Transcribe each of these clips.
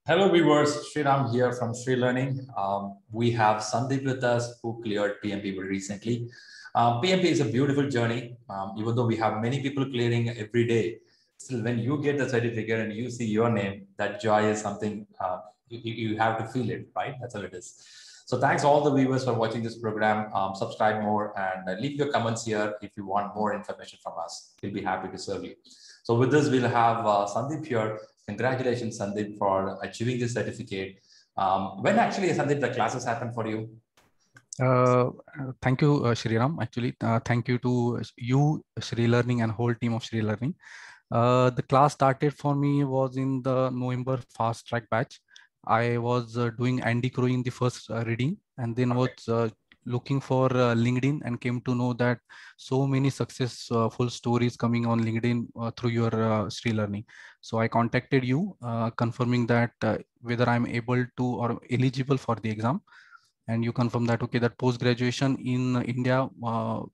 Hello viewers, Sriram here from Sri Learning. We have Sandeep with us who cleared PMP very recently. PMP is a beautiful journey. Even though we have many people clearing every day, still when you get the certificate and you see your name, that joy is something you have to feel it, right? That's all it is. So thanks all the viewers for watching this program. Subscribe more and leave your comments here if you want more information from us. We'll be happy to serve you. So with this, we'll have Sandeep here. Congratulations, Sandeep, for achieving this certificate. When actually, Sandeep, the classes happen for you? Thank you, Sriram. Actually, thank you to you, Sri Learning, and whole team of Sri Learning. The class started for me was in the November fast track batch. I was doing Andy Crow in the first reading, and then was looking for LinkedIn and came to know that so many successful stories coming on LinkedIn through your Sri Learning. So I contacted you, confirming that whether I'm able to or eligible for the exam. And you confirm that okay, that post graduation in India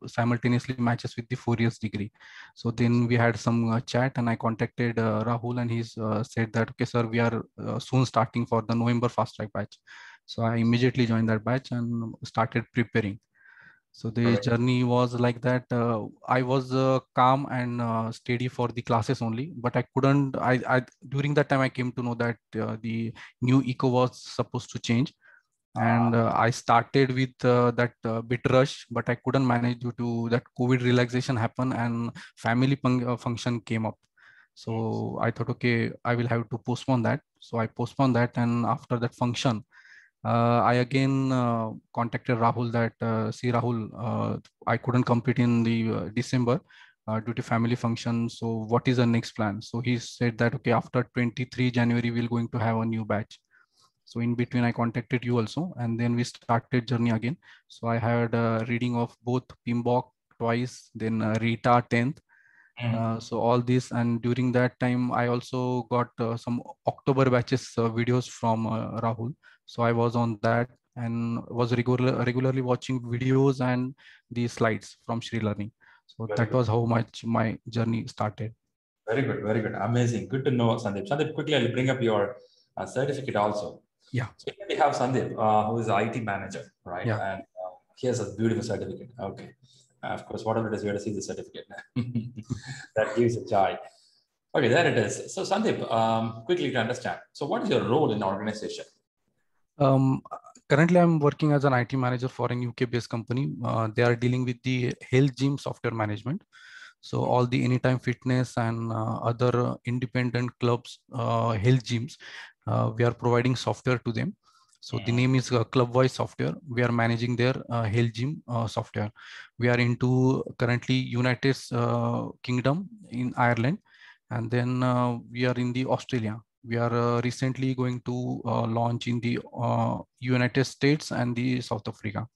simultaneously matches with the 4 years degree. So then we had some chat, and I contacted Rahul, and he's said that okay sir, we are soon starting for the November fast track batch. So I immediately joined that batch and started preparing. So the journey was like that. I was calm and steady for the classes only, but I couldn't. I during that time I came to know that the new eco was supposed to change, and I started with that bit rush, but I couldn't manage due to that COVID relaxation happen and family function came up. So I thought, okay, I will have to postpone that. So I postponed that, and after that function, I again contacted Rahul that, see Rahul, I couldn't compete in the December due to family function. So what is the next plan? So he said that, okay, after 23 January, we're going to have a new batch. So in between, I contacted you also, and then we started journey again. So I had a reading of both PMBOK twice, then RITA 10th. So all this, and during that time, I also got some October batches videos from Rahul. So I was on that and was regularly watching videos and the slides from Sri Learning. So Very that good. was how much my journey started. Very good, very good. Amazing. Good to know, Sandeep. Sandeep, quickly, I'll bring up your certificate also. Yeah, So here we have Sandeep, who is the IT manager, right? yeah. And he has a beautiful certificate. Okay. Of course, whatever it is, we have to see the certificate. That gives a joy. Okay, there it is. So Sandeep, quickly to understand. So what is your role in the organization? Um, Currently, I'm working as an IT manager for an UK-based company. They are dealing with the health gym software management. So all the Anytime Fitness and other independent clubs, health gyms, we are providing software to them. So the name is ClubWise software. We are managing their health gym software. We are into currently United Kingdom in Ireland, and then we are in the Australia. We are recently going to launch in the United States and the South Africa.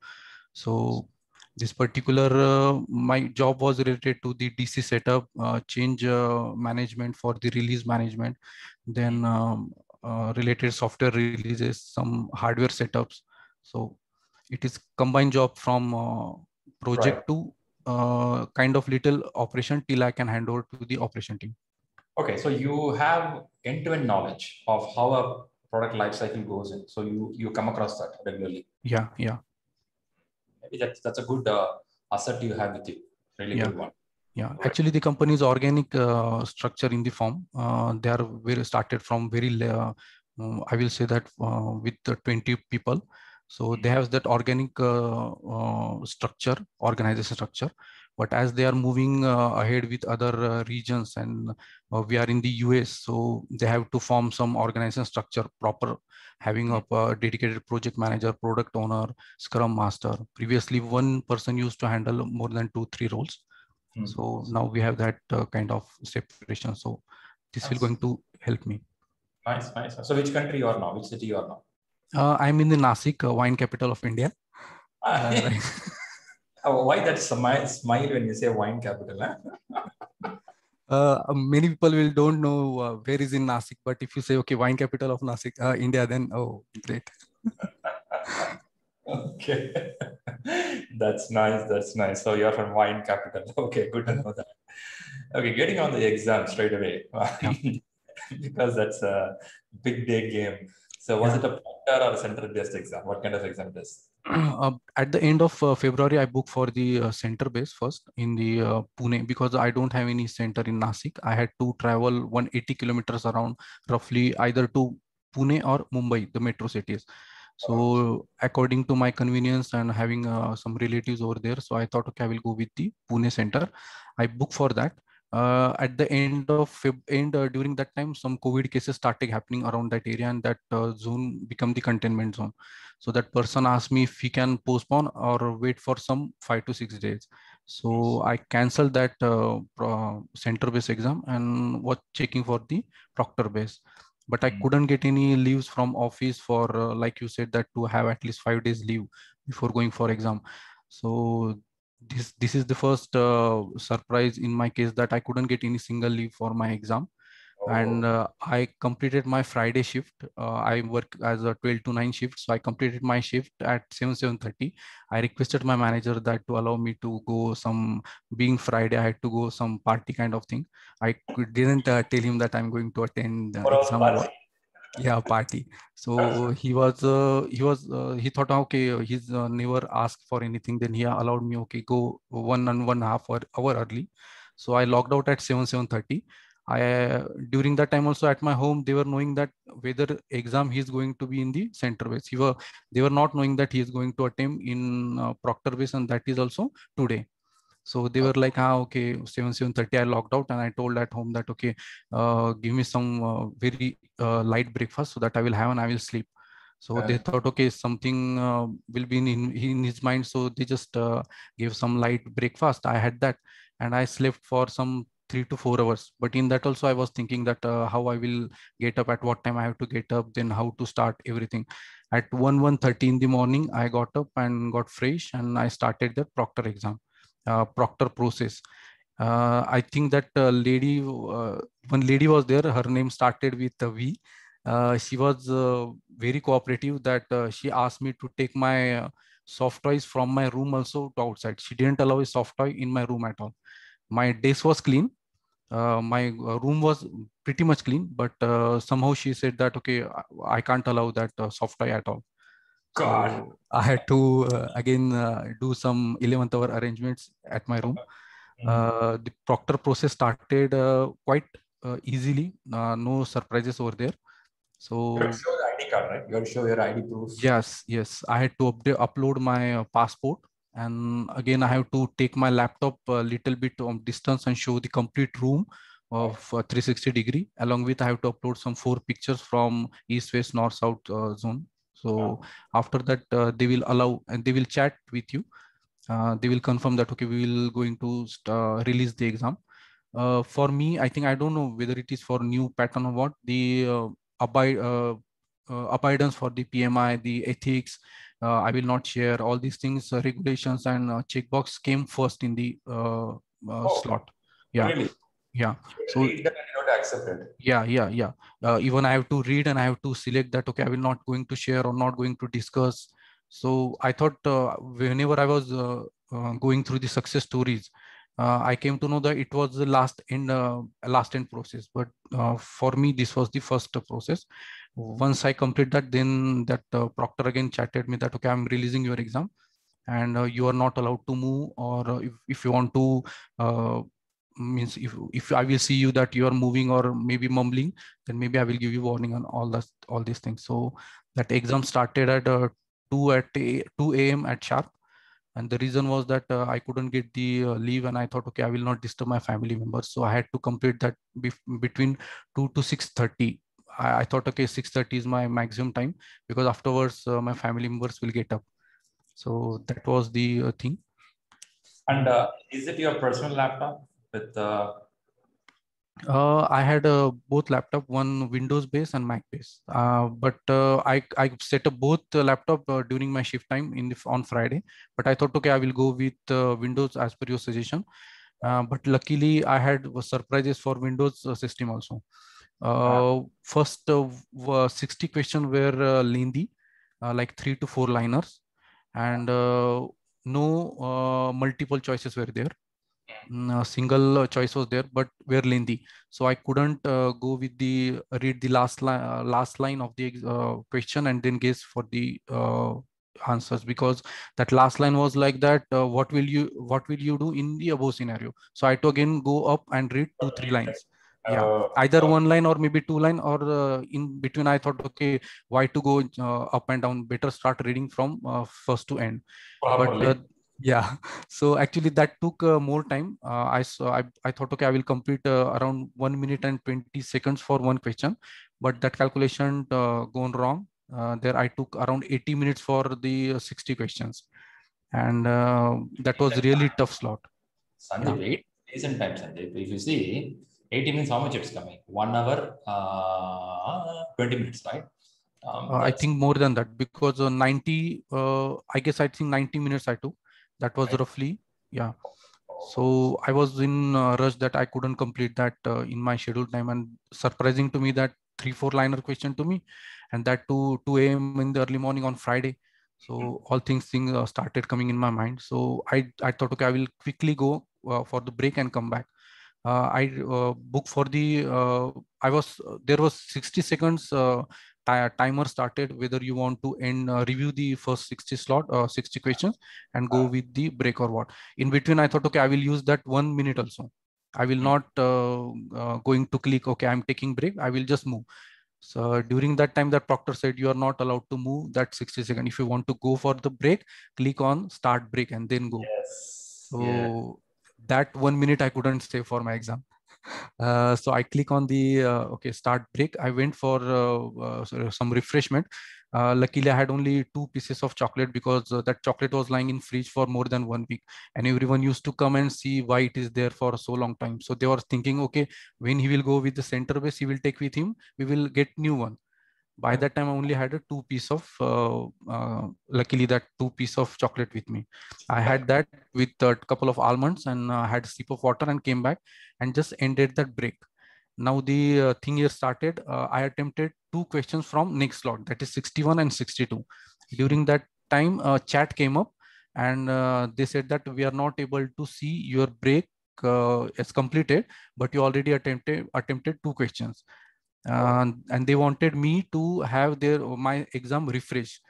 So this particular my job was related to the DC setup, change management for the release management, then related software releases, some hardware setups. So it is combined job from Right. project to kind of little operation till I can hand over to the operation team. Okay, so you have end-to-end knowledge of how a product lifecycle goes in. So you come across that regularly. Yeah, yeah, Maybe that's a good asset you have with you. Really yeah. good one. Yeah, Right. actually, the company's organic structure in the form. They are very started from I will say that with 20 people. So they have that organic organization structure. But as they are moving ahead with other regions, and we are in the US, so they have to form some organization structure proper, having a dedicated project manager, product owner, Scrum master. Previously, one person used to handle more than 2-3 roles. So now we have that kind of separation. So this will going Nice. to help me. Nice, nice. So which country you are now? Which city you are now? I'm in the Nasik, wine capital of India. Uh, Why that smile when you say wine capital? Many people will don't know where is in Nasik, but if you say okay, wine capital of Nasik, India, then oh, great. Okay. That's nice. That's nice. So you're from wine capital. Okay, good to know that. Okay, getting on the exam straight away. Yeah. because that's a big day game. So was Yeah. it a proctor or a center-based exam? What kind of exam it is? At the end of February, I booked for the center base first in the Pune because I don't have any center in Nasik. I had to travel 180 kilometers around, roughly either to Pune or Mumbai, the metro cities. So according to my convenience and having some relatives over there, so I thought, okay, I will go with the Pune center. I booked for that. At the end of during that time, some COVID cases started happening around that area, and that zone become the containment zone. So that person asked me if he can postpone or wait for some 5 to 6 days. So I canceled that center base exam and was checking for the proctor base. But I couldn't get any leaves from office for, like you said, that to have at least 5 days leave before going for exam. So this is the first surprise in my case that I couldn't get any single leave for my exam. And Oh, I completed my Friday shift. I work as a 12 to 9 shift, so I completed my shift at 7:30. I requested my manager that to allow me to go some. Being Friday, I had to go some party kind of thing. Didn't tell him that I'm going to attend the overall exam. party. Yeah, party. So he thought, okay, he's never asked for anything. Then he allowed me, okay, go 1.5 hour early. So I logged out at 7:30. I During that time also at my home, they were knowing that whether exam he's going to be in the center base. They were not knowing that he is going to attempt in proctor base, and that is also today. So they were like, okay, 7:30. I logged out and I told at home that, okay, give me some very light breakfast so that I will have and I will sleep. So they thought, okay, something will be in his mind. So they just gave some light breakfast. I had that and I slept for some 3 to 4 hours. But in that also, I was thinking that how I will get up, at what time I have to get up, then how to start everything. At 1:30 in the morning, I got up and got fresh and I started the proctor exam, proctor process. I think that one lady was there. Her name started with a V. She was very cooperative that she asked me to take my soft toys from my room also to outside. She didn't allow a soft toy in my room at all. My desk was clean. My room was pretty much clean, but somehow she said that, okay, I can't allow that soft toy at all. God. So I had to again do some 11th hour arrangements at my room. The proctor process started quite easily. No surprises over there. You have to So show the ID card, right? You have to show your ID proof. yes, I had to upload my passport, and again I have to take my laptop a little bit on distance and show the complete room of 360 degree. Along with, I have to upload some 4 pictures from east, west, north, south zone. So after that, they will allow and they will chat with you. They will confirm that, okay, we will going to release the exam. For me, I think, I don't know whether it is for new pattern or what, the abide abidance for the PMI, the ethics. I will not share all these things, regulations and checkbox came first in the Oh, slot. Yeah, really? yeah. You have to So read that and you have to accept it. yeah. Even I have to read and I have to select that, okay, I will not going to share or not going to discuss. So I thought whenever I was going through the success stories, I came to know that it was the last end process. But for me, this was the first process. Once I complete that, then that proctor again chatted me that, okay, I'm releasing your exam and you are not allowed to move, or if you want to uh, means if I will see you that you are moving or maybe mumbling, then maybe I will give you warning on all these things. So that exam started at 2 a.m. at sharp, and the reason was that I couldn't get the leave, and I thought, okay, I will not disturb my family members, so I had to complete that between 2 to 6:30. I thought, okay, 6:30 is my maximum time, because afterwards my family members will get up. So that was the thing. And is it your personal laptop with I had both laptop, one Windows base and Mac base. But I set up both laptop during my shift time on Friday. But I thought, okay, I will go with Windows as per your suggestion. But luckily, I had surprises for Windows system also. First, 60 questions were lengthy, like 3 to 4 liners, and no multiple choices were there. single choice was there, but were lengthy. So I couldn't go with the read the last line of the question and then guess for the answers, because that last line was like that, what will you do in the above scenario? So I had to again go up and read 2-3 lines. Yeah, either one line or maybe two line, or in between I thought, okay, why to go up and down, better start reading from first to end. But yeah, so actually that took more time. I thought, okay, I will complete around 1 minute and 20 seconds for one question, but that calculation gone wrong. There I took around 80 minutes for the 60 questions, and that was really tough slot. Sandeep, yeah. 8 decent time, Sandeep. If you see, 80 minutes, how much it's coming? 1 hour, 20 minutes, right? I think more than that, because 90, I guess I think 90 minutes I took. That was right. Roughly, yeah. So I was in rush that I couldn't complete that in my scheduled time, and surprising to me that 3-4 liner question to me, and that 2 a.m. in the early morning on Friday. So all things started coming in my mind. So I thought, okay, I will quickly go for the break and come back. I booked for the there was 60 seconds timer started, whether you want to end review the first 60 questions and go with the break or what. In between I thought, okay, I will use that 1 minute also. I will not going to click, okay, I'm taking break, I will just move. So during that time, that proctor said you are not allowed to move that 60 seconds. If you want to go for the break, click on start break and then go. Yes. So yes. That 1 minute I couldn't stay for my exam. So I click on the okay, start break. I went for some refreshment. Luckily, I had only 2 pieces of chocolate, because that chocolate was lying in fridge for more than 1 week, and everyone used to come and see why it is there for so long time. So they were thinking, okay, when he will go with the center base, he will take with him. We will get new one. By that time I only had a 2 piece of luckily that 2 piece of chocolate with me. I had that with a couple of almonds, and had a sip of water and came back and just ended that break. Now the thing here started. I attempted 2 questions from next slot, that is 61 and 62. During that time chat came up, and they said that we are not able to see your break is completed, but you already attempted 2 questions. And they wanted me to have my exam refresh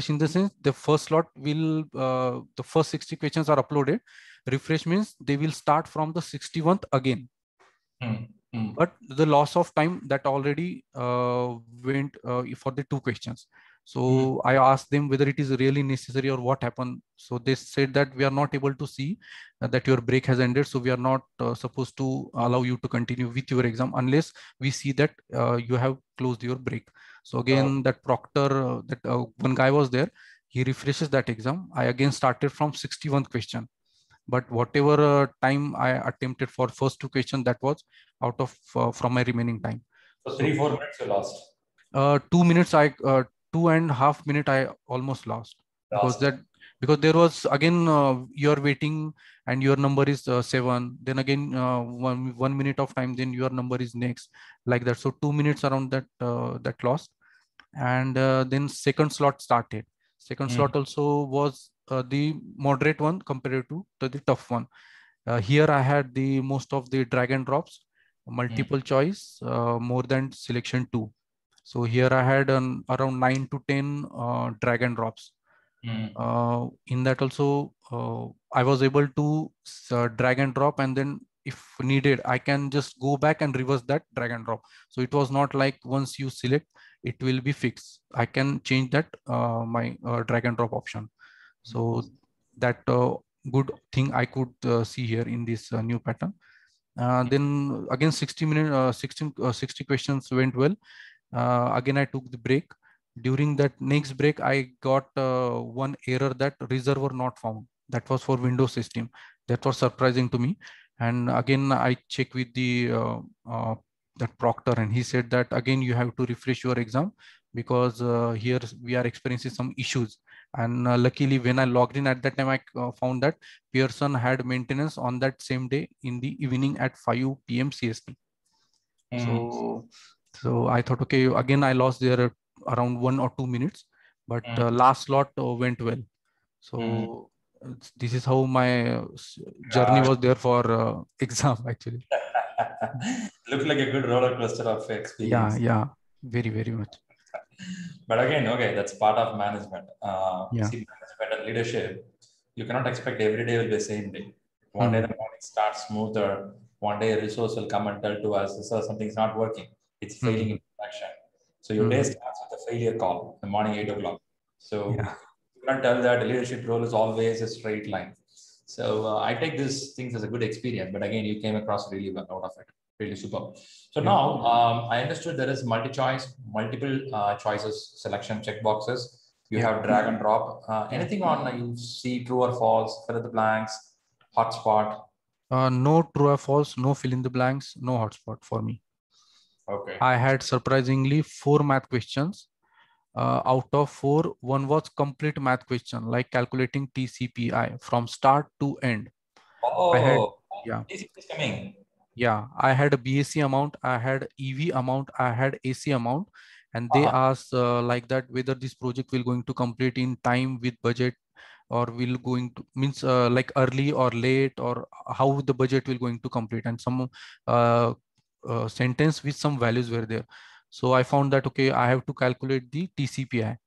in the sense the first slot will the first 60 questions are uploaded. Refresh means they will start from the 61st again. But the loss of time that already went for the 2 questions. So I asked them whether it is really necessary or what happened. So they said that we are not able to see that your break has ended. So we are not supposed to allow you to continue with your exam unless we see that you have closed your break. So again, that proctor, one guy was there, he refreshes that exam. I again started from 61st question. But whatever time I attempted for first 2 questions, that was out of from my remaining time. So 3-4 minutes you lost. 2 minutes, 2.5 minutes I almost lost. Because there was again you're waiting and your number is 7. Then again 1 minute of time, then your number is next, like that. So 2 minutes around that lost. And then second slot started. Second slot also was the moderate one compared to the tough one. Here I had the most of the drag and drops, multiple choice, more than selection 2. So here I had around 9 to 10 drag and drops. In that also, I was able to drag and drop, and then if needed, I can just go back and reverse that drag and drop. So it was not like once you select, it will be fixed. I can change that my drag and drop option. So that good thing I could see here in this new pattern. Then again 60 questions went well. Again I took the break. During that next break I got one error, that reservoir not found. That was for Windows system. That was surprising to me. And again I checked with the that proctor, and he said that again you have to refresh your exam, because here we are experiencing some issues. And luckily when I logged in at that time, I found that Pearson had maintenance on that same day in the evening at 5 p.m. CST. So I thought, okay, again I lost there around 1 or 2 minutes, but last slot went well. So this is how my journey was there for exam actually. Looked like a good roller coaster of experience. Yeah, very, very much. But again, okay, that's part of management. Yeah. See, management and leadership, you cannot expect every day will be the same day. One day the Hmm. morning starts smoother. One day a resource will come and tell to us, so something's not working. It's failing Hmm. in production. So your day Hmm. starts with a failure call in the morning 8 o'clock. So Yeah. you cannot tell that the leadership role is always a straight line. So I take these things as a good experience. But again, you came across really well out of it. Really super. So Yeah. now I understood there is multi-choice, multiple choices, selection checkboxes. You Yeah. have drag and drop. Anything on you see true or false, fill in the blanks, hotspot. No true or false, no fill in the blanks, no hotspot for me. Okay. I had surprisingly 4 math questions. Out of 4, one was complete math question, like calculating TCPI from start to end. I had, Oh, yeah, TCP is coming. yeah, I had a BAC amount, I had EV amount, I had AC amount, and they Uh-huh. asked like that whether this project will going to complete in time with budget, or will going to means like early or late, or how the budget will going to complete, and some uh, sentence with some values were there. So I found that okay, I have to calculate the TCPI.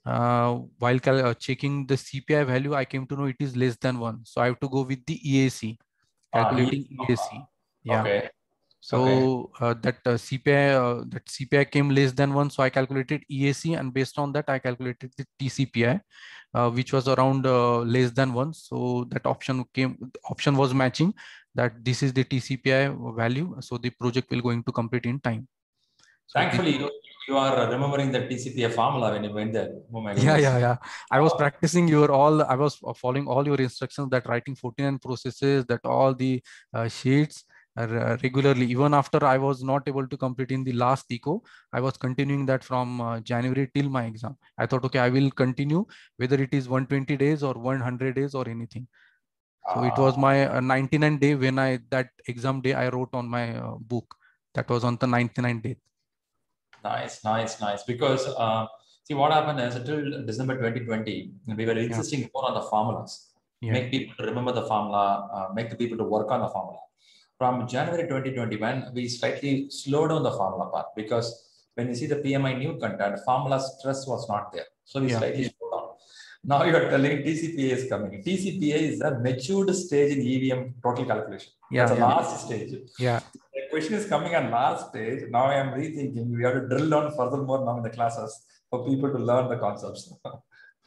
While checking the CPI value, I came to know it is less than 1. So I have to go with the EAC, calculating EAC. Yeah. Okay. Okay. So that CPI came less than 1. So I calculated EAC, and based on that, I calculated the TCPI, which was around less than 1. So that option was matching that this is the TCPI value. So the project will going to complete in time. So this Thankfully, you are remembering the TCPA formula when you went there. Oh my Yeah, goodness. yeah, yeah. I was practicing I was following all your instructions, that writing 49 processes, that all the sheets regularly. Even after I was not able to complete in the last eco, I was continuing that from January till my exam. I thought, okay, I will continue whether it is 120 days or 100 days or anything. So it was my 99 day when that exam day I wrote on my book. That was on the 99th day. Nice, nice, nice. Because see what happened is until December 2020, we were Yeah, insisting more on the formulas, yeah, make people to remember the formula, make the people to work on the formula. From January 2021, we slightly slowed down the formula part because when you see the PMI new content, formula stress was not there. So we yeah, slightly slowed down. Now you are telling TCPA is coming. TCPA is a matured stage in EVM total calculation. That's yeah, a yeah, last stage. yeah. The question is coming on last stage. Now I am rethinking. We have to drill down furthermore now in the classes for people to learn the concepts.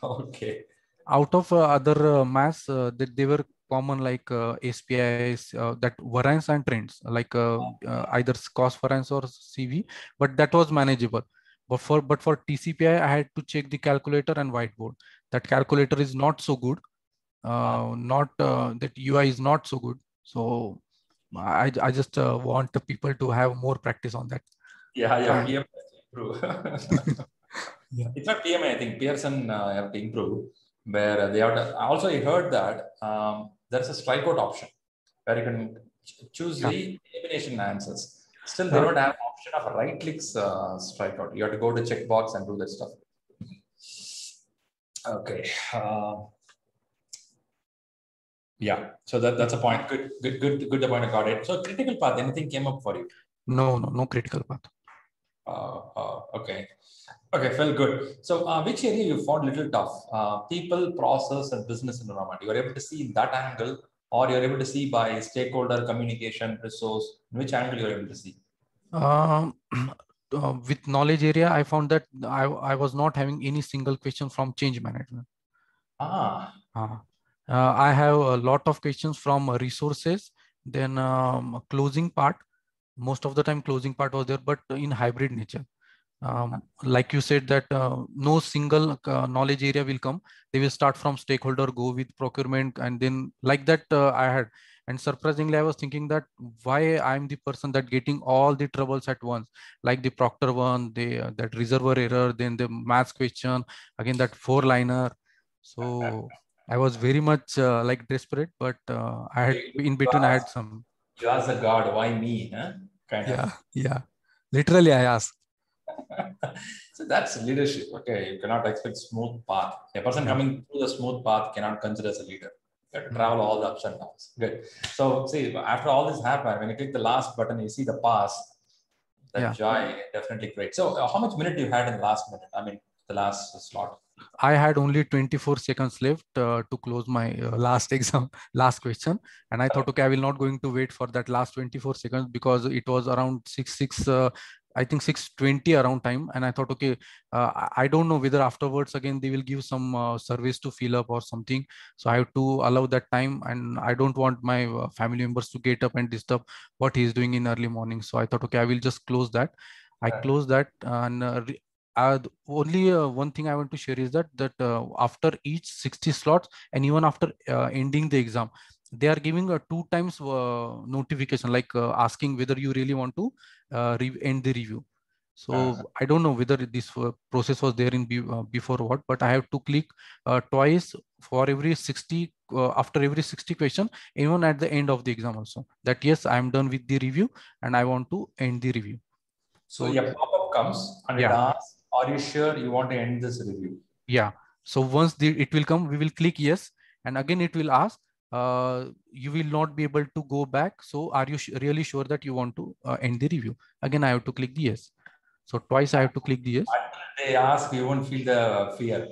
Okay. Out of other maths that they were common, like SPIs, that variance and trends, like either cost variance or CV, but that was manageable. But for TCPI, I had to check the calculator and whiteboard. That calculator is not so good. Not that UI is not so good. So I just want the people to have more practice on that. Yeah, yeah. PM has to improve. Yeah. It's not PMA. I think Pearson have to improve. Where they have to, also, I heard that there's a strikeout option where you can choose Yeah. the elimination answers. Still, they Uh, don't have option of a right clicks strikeout. You have to go to checkbox and do that stuff. Okay. Yeah. So that's a point. Good point. I got it. So critical path. Anything came up for you? no critical path. Okay. Okay, felt good. So, which area you found little tough? People, process, and business environment. You are able to see in that angle, or you're able to see by stakeholder communication, resource. Which angle you're able to see? Um, with knowledge area, I found that I was not having any single question from change management. Ah, Uh, I have a lot of questions from resources, then closing part. Most of the time closing part was there, but in hybrid nature. Like you said that no single knowledge area will come. They will start from stakeholder, go with procurement, and then like that I had. And surprisingly, I was thinking that why I'm the person that getting all the troubles at once, like the Proctor one, the that reservoir error, then the maths question, again that 4-liner. So I was very much like desperate, but I had you, in you between I ask, had some. you ask the God, why me? Huh? Kind of. Yeah, yeah. Literally, I asked. So that's leadership. Okay, you cannot expect smooth path. A person coming through the smooth path cannot consider as a leader. You have to travel all the ups and downs. Good. So see, after all this happened, when you click the last button, you see the pass. That joy, definitely great. So how much minute you had in the last minute? I mean, the last slot. I had only 24 seconds left to close my last exam, last question. And I thought, okay, I will not going to wait for that last 24 seconds because it was around 6, I think 6:20 around time. And I thought, okay, I don't know whether afterwards again they will give some surveys to fill up or something. So I have to allow that time, and I don't want my family members to get up and disturb what he is doing in early morning. So I thought, okay, I will just close that. I closed that, and only one thing I want to share is that after each 60 slots, and even after ending the exam, they are giving a 2 times notification, like asking whether you really want to end the review. So I don't know whether this process was there in before what, but I have to click twice for every 60 after every 60 question, even at the end of the exam also, that yes, I am done with the review and I want to end the review. So a pop-up comes and it asks, are you sure you want to end this review? Yeah. So once it will come, we will click yes. And again, it will ask, you will not be able to go back. So are you really sure that you want to end the review? Again, I have to click the yes. So twice I have to click the yes. Until they ask, you won't feel the fear.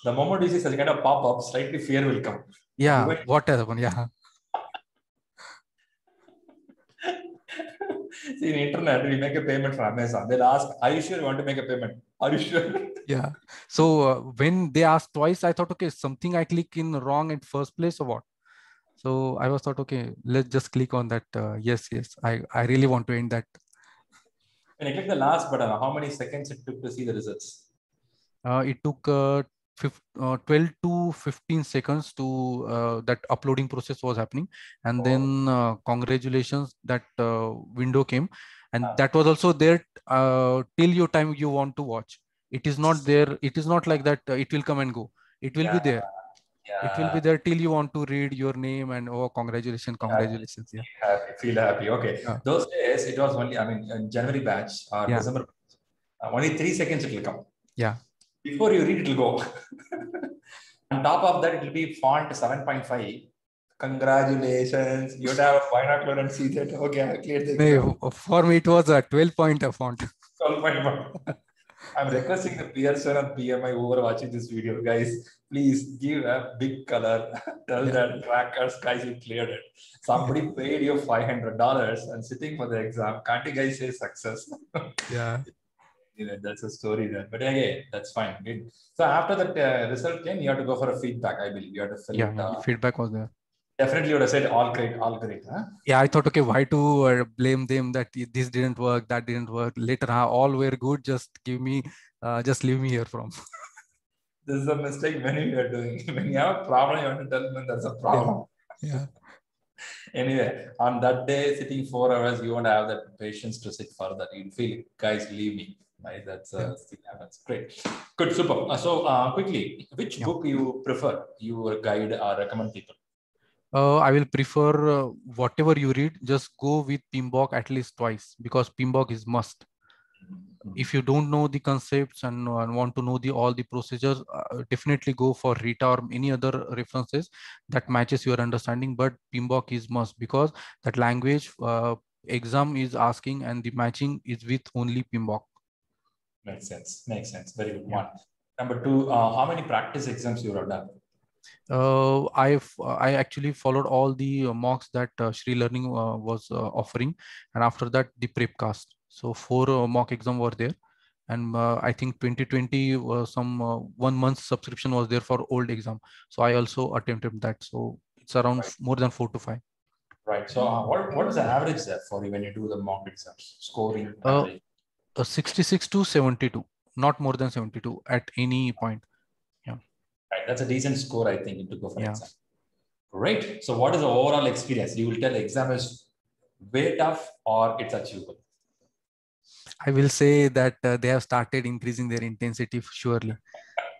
The moment you see such kind of pop-up, slightly fear will come. Yeah, what happened? Yeah. See, in internet, we make a payment from Amazon. They'll ask, are you sure you want to make a payment? Are you sure? Yeah. So when they asked twice, I thought, okay, something I click in wrong at first place or what? So I was thought, okay, let's just click on that. Yes. I really want to end that. When I click the last button, how many seconds it took to see the results? It took 12 to 15 seconds to that uploading process was happening, and then congratulations, that window came, and that was also there till your time you want to watch. It is not there. It is not like that. It will come and go. It will be there. It will be there till you want to read your name and oh, congratulations. Yeah. Happy, feel happy. Okay. Those days it was only, I mean, January batch or December, only 3 seconds it will come. Yeah. Before you read, it will go. On top of that, it will be font 7.5. Congratulations. You would have a binocular and see that. Okay, I cleared the exam. For me, it was a 12-point font. 12.1. I'm requesting the Pearson and PMI who are watching this video, guys, please give a big color. Tell that trackers, guys, you cleared it. Somebody paid you $500 and sitting for the exam. Can't you guys say success? Yeah. That's a story there. But again, that's fine. Good. So after that result came, you have to go for a feedback, I believe. You have to fill it. Feedback was there. Definitely you would have said all great, all great. Huh? Yeah, I thought, okay, why to blame them that this didn't work, that didn't work. Later, all were good. Just give me, just leave me here from. This is a mistake many are doing. When you have a problem, you have to tell them there's a problem. Yeah. Anyway, on that day, sitting 4 hours, you won't have the patience to sit further. You feel, guys, leave me. Right? That's that's great. Good, super. So quickly, which book you prefer? You guide or recommend people? I will prefer whatever you read, just go with PMBOK at least twice, because PMBOK is must. If you don't know the concepts and want to know all the procedures, definitely go for Rita or any other references that matches your understanding. But PMBOK is must, because that language exam is asking and the matching is with only PMBOK. Makes sense. Makes sense. Very good one. Number two, how many practice exams you have done? I actually followed all the mocks that Sri Learning was offering, and after that the Prepcast. So 4 mock exam were there, and I think 2020 some 1 month subscription was there for old exam. So I also attempted that. So it's around more than 4 to 5. Right. So what is the average there for you when you do the mock exams? Scoring average? 66 to 72, not more than 72 at any point. Yeah. Right. That's a decent score, I think, to go for exam. Great. So what is the overall experience? You will tell exam is way tough or it's achievable? I will say that they have started increasing their intensity surely.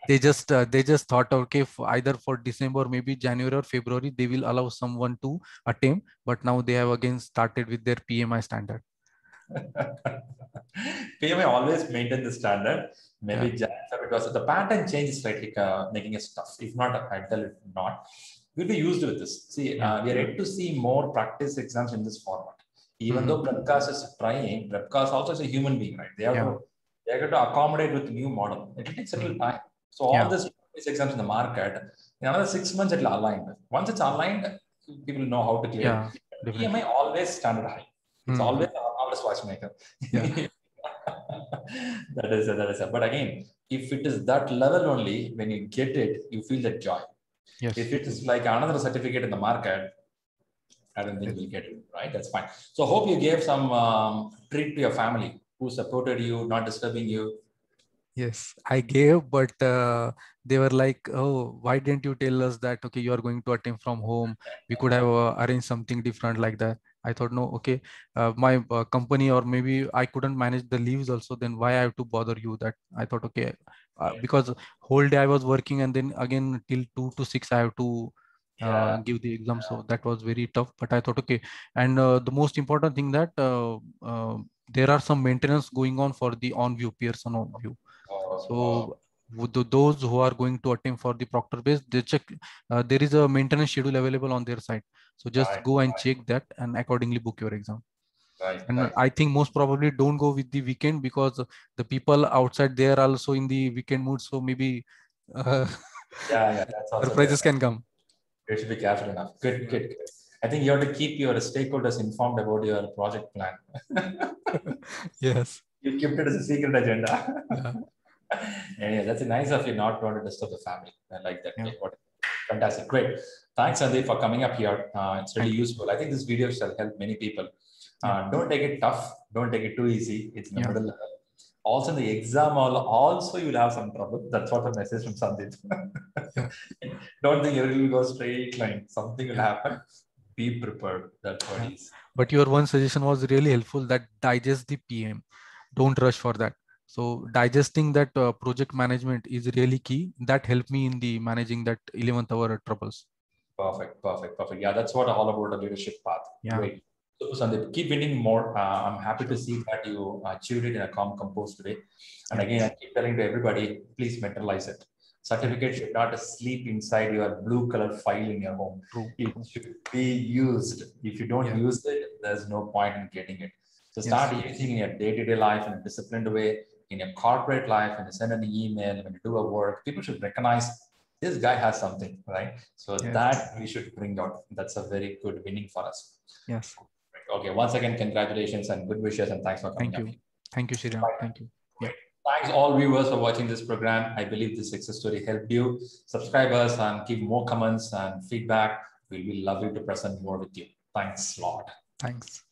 They just thought, okay, either for December, maybe January or February, they will allow someone to attempt. But now they have again started with their PMI standard. PMI always maintain the standard. Maybe because the pattern change is slightly making us tough. If not, I tell it not. We'll be used with this. See, we are yet to see more practice exams in this format. Even though Prepcast is trying, Prepcast also is a human being, right? They have to accommodate with the new model. It will take a little time. So all these exams in the market, in another 6 months, it will align. Once it's aligned, people know how to clear it. PMI always standard high. It's always a marvelous watchmaker. That is it. But again, if it is that level only, when you get it, you feel that joy. If it is like another certificate in the market, I don't think we'll get it, right? That's fine. So hope you gave some treat to your family who supported you, not disturbing you. Yes, I gave, but they were like, oh, why didn't you tell us that, okay, you are going to attend from home? We could have arranged something different like that. I thought, no, okay, my company, or maybe I couldn't manage the leaves also, then why I have to bother you? That I thought, okay, because whole day I was working, and then again till 2 to 6, I have to give the exam. So that was very tough, but I thought, okay. And the most important thing that there are some maintenance going on for the on-view, Pearson on-view. So those who are going to attempt for the proctor base, they check, there is a maintenance schedule available on their site. So just go and check that and accordingly book your exam. I think most probably don't go with the weekend, because the people outside there are also in the weekend mood. So maybe that's also surprises can come. You should be careful enough. Good. I think you have to keep your stakeholders informed about your project plan. Yes. You kept it as a secret agenda. Yeah, that's nice of you not want to disturb the family. I like that. Yeah. Fantastic. Great. Thanks, Sandeep, for coming up here. It's really useful. I think this video shall help many people. Don't take it tough. Don't take it too easy. It's in the middle level. Also, in the exam, also you'll have some trouble. That's what the message from Sandeep. Don't think everything will go straight line. Something will happen. Be prepared. That's what it is. But your one suggestion was really helpful, that digest the PM. Don't rush for that. So digesting that project management is really key. That helped me in the managing that 11th hour troubles. Perfect. Yeah, that's what all about the leadership path. Great. So Sandeep, keep winning more. I'm happy to see that you achieved it in a calm, composed way. And again, I keep telling to everybody, please mentalize it. Certificate should not sleep inside your blue color file in your home. It should be used. If you don't use it, there's no point in getting it. So start using in your day-to-day life in a disciplined way, in your corporate life, when you send an email, when you do a work, people should recognize this guy has something, right? So that we should bring out. That's a very good winning for us. Yes. Okay. Once again, congratulations and good wishes, and thanks for coming. Thank you, Sriram. Thank you. Thanks all viewers for watching this program. I believe this success story helped you. Subscribe us and give more comments and feedback. We'll be lovely to present more with you. Thanks a lot. Thanks.